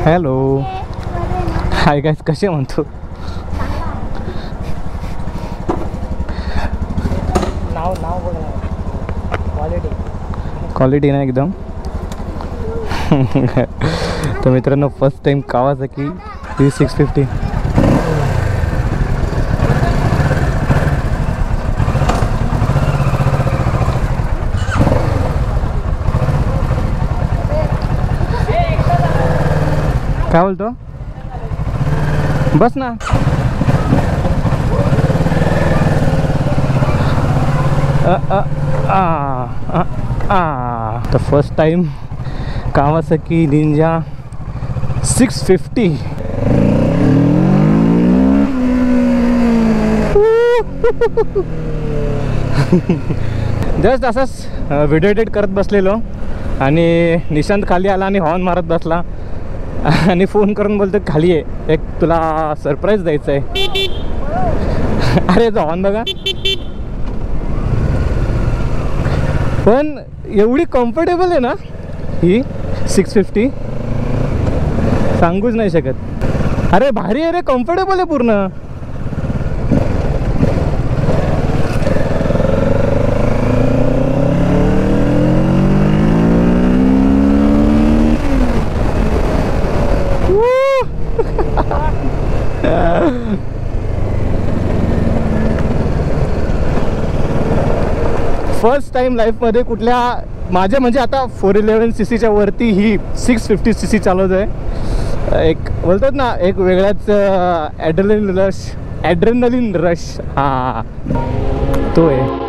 Hello hi guys, कसे म्हणतो? नाव quality ना एकदम. तर मित्रांनो, फर्स्ट टाइम कावासाकी E650. काय बोलतो? बस ना. तर first time Kawasaki Ninja 650. Just असंच व्हिडिओ एडिट करत बसलेलो आणि निशांत खाली आला आणि हॉर्न मारत बसला आणि फोन करून बोलतो खाली आहे, एक तुला सरप्राईज द्यायचं आहे. अरे जो हॉर्न बघा. पण एवढी कम्फर्टेबल आहे ना ही 650, सांगूच नाही शकत. अरे भारी आहे रे, कम्फर्टेबल आहे पूर्ण. फर्स्ट टाइम लाईफमध्ये कुठल्या माझ्या म्हणजे आता 411cc वरती ही 650cc चालवत आहे. एक बोलतात ना, एक वेगळ्याच ॲड्रेनलिन रश हा तो आहे.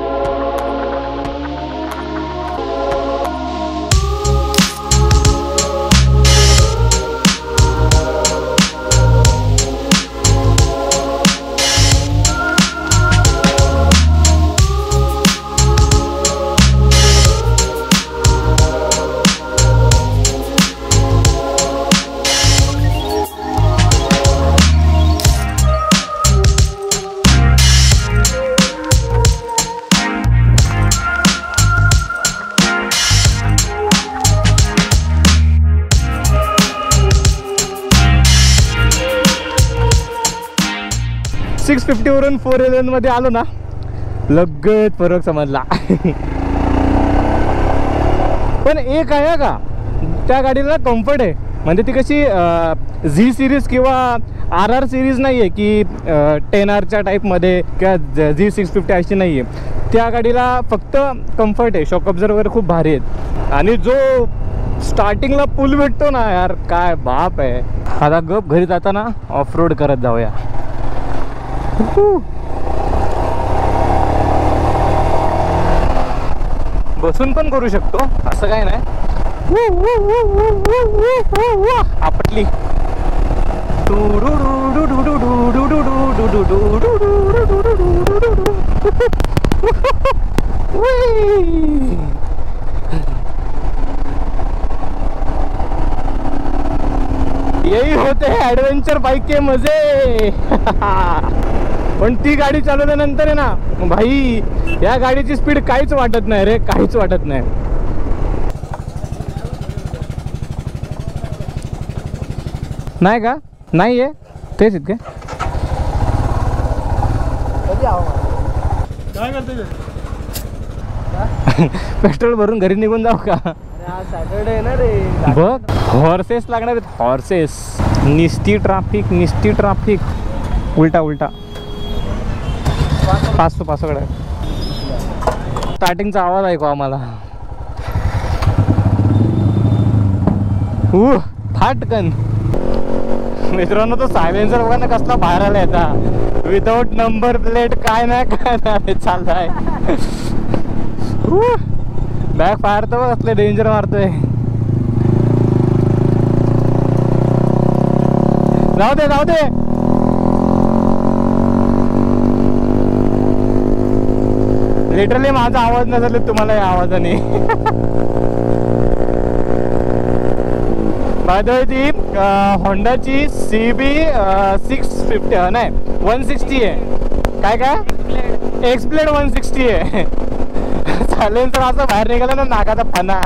.650 वरून 411 मध्ये आलो ना, लगेच फरक समजला. पण एक आहे का, त्या गाडीला कम्फर्ट आहे. म्हणजे ती कशी Z सिरीज किंवा RR सिरीज नाही आहे की 10R टाईपमध्ये किंवा Z650 अशी नाही आहे. त्या गाडीला फक्त कम्फर्ट आहे. शॉक ऑब्झर्वर वगैरे खूप भारी आहेत. आणि जो स्टार्टिंगला पूल भेटतो ना यार, काय बाप आहे. आता गप घरी जाताना ऑफ रोड करत जाऊया. बसून पण करू शकतो, असं काय नाही. आपटली यही होते हैं एडवेंचर बाइक के मजे. पण ती गाडी चालवल्यानंतर आहे ना भाई, या गाडीची स्पीड काहीच वाटत नाही रे, काहीच वाटत नाही. नाही का? नाही आहे तेच इतके. काय करते? पेट्रोल भरून घरी निघून जाऊ का? सॅटरडे आहे ना रे. बघ, हॉर्सेस लागणार आहेत, हॉर्सेस. निस्ती ट्राफिक. उलटा पासकडे स्टार्टिंगचा आवाज ऐकू आम्हाला. फाटकन. मित्रांनो, तो सायलेन्सर बघा ना कसला बाहेर आला आता. विदाउट नंबर प्लेट काय नाही चाललाय. बॅक फायर तर बघ असले डेंजर मारतोय. जाऊ दे. लिटरली माझा आवाज नसेल तुम्हाला या आवाजाने. बाय द वे ती होंडाची CB 650 नाही 160 आहे. काय एक्सप्लेड 160 आहे. चालेल तर असं बाहेर निघालं ना नाकाचा फणा.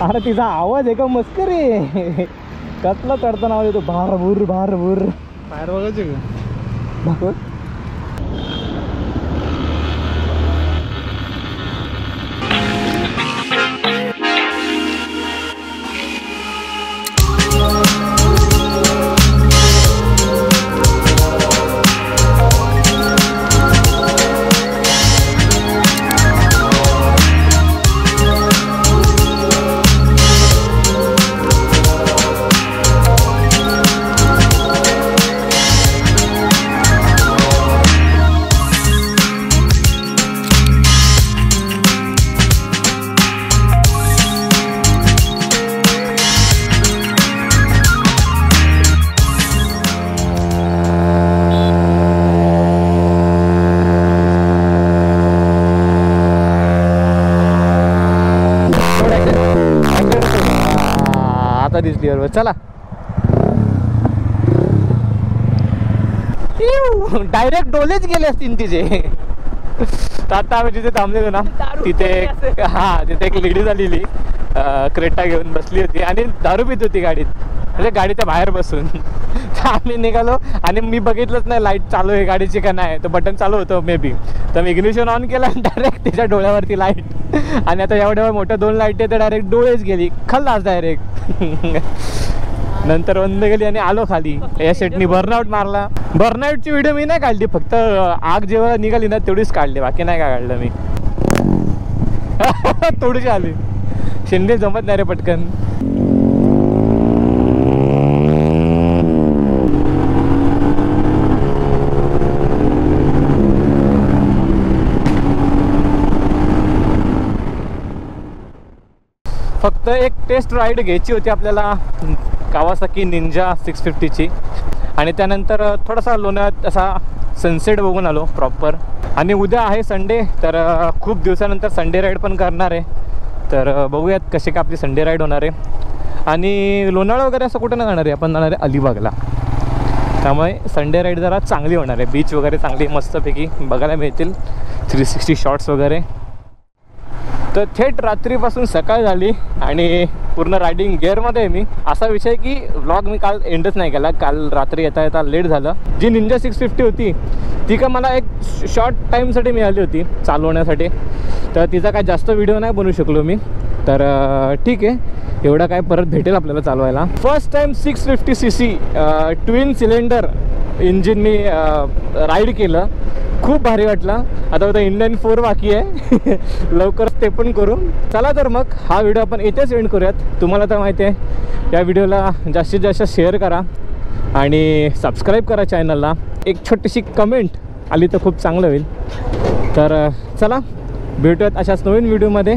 अरे तिचा आवाज आहे का मस्करी कसला चढताना आवाज येतो भारभूर भारभूर बाहेर बघायचे का दाखव आता दिसली बरोबर चला डायरेक्ट डोलेच गेले असतील तिचे तर आता आम्ही जिथे थांबलेलो ना तिथे तिथे एक लेडी झालेली क्रेटा घेऊन बसली होती आणि दारू पित होती गाडीत म्हणजे गाडीच्या बाहेर बसून तर आम्ही निघालो आणि मी बघितलंच नाही लाईट चालू आहे गाडीची का नाही तर बटन चालू होतं मे बी तर मी इग्निशन ऑन केला आणि डायरेक्ट तिच्या डोळ्यावरती लाईट आणि आता एवढ्या मोठ्या 2 लाईट आहे तर डायरेक्ट डोळेच गेली खल्लास डायरेक्ट नंतर बंद गेली आणि आलो खाली या सेटनी बर्नआउट मारला बर्नआउटची व्हिडिओ मी नाही काढली फक्त आग जेव्हा निघाली ना तेवढीच काढली बाकी नाही काय काढलं मी थोडीशी आली शेंडे जमत नाही रे पटकन फक्त एक टेस्ट राईड घ्यायची होती आपल्याला कावासाकी निंजा 650ची आणि त्यानंतर थोडासा लोण्यात असा सनसेट बघून आलो प्रॉपर आणि उद्या आहे संडे तर खूप दिवसानंतर संडे राईड पण करणार आहे तर बघूयात कशी का आपली संडे राईड होणार आहे आणि लोणावळा वगैरे असं कुठं नाही जाणार आहे आपण जाणार आहे अलिबागला त्यामुळे संडे राईड जरा चांगली होणार आहे बीच वगैरे चांगली मस्तपैकी बघायला मिळतील 360 शॉट्स वगैरे तर थेट रात्रीपासून सकाळ झाली आणि पूर्ण रायडिंग गिअरमध्ये आहे मी असा विषय की व्लॉग मी काल एंडच नाही केला काल रात्री येता येता लेट झालं जी निंजा 650 होती ती का मला एक शॉर्ट टाईमसाठी मिळाली होती चालवण्यासाठी तर तिचा काय जास्त व्हिडिओ नाही बनवू शकलो मी तर ठीक आहे एवढा काय परत भेटेल आपल्याला चालवायला first time 650cc twin cylinder इंजिननी राईड केलं खूप भारी वाटलं आता उद्या इंडियन 4 बाकी आहे लवकरच ते पण करू चला तर मग हा व्हिडिओ आपण इथेच एंड करूयात तुम्हाला तर माहिती आहे या व्हिडिओला जास्तीत जास्त शेअर करा आणि सबस्क्राईब करा चॅनलला एक छोटीशी कमेंट आली तर खूप चांगलं होईल तर चला भेटूयात अशाच नवीन व्हिडिओमध्ये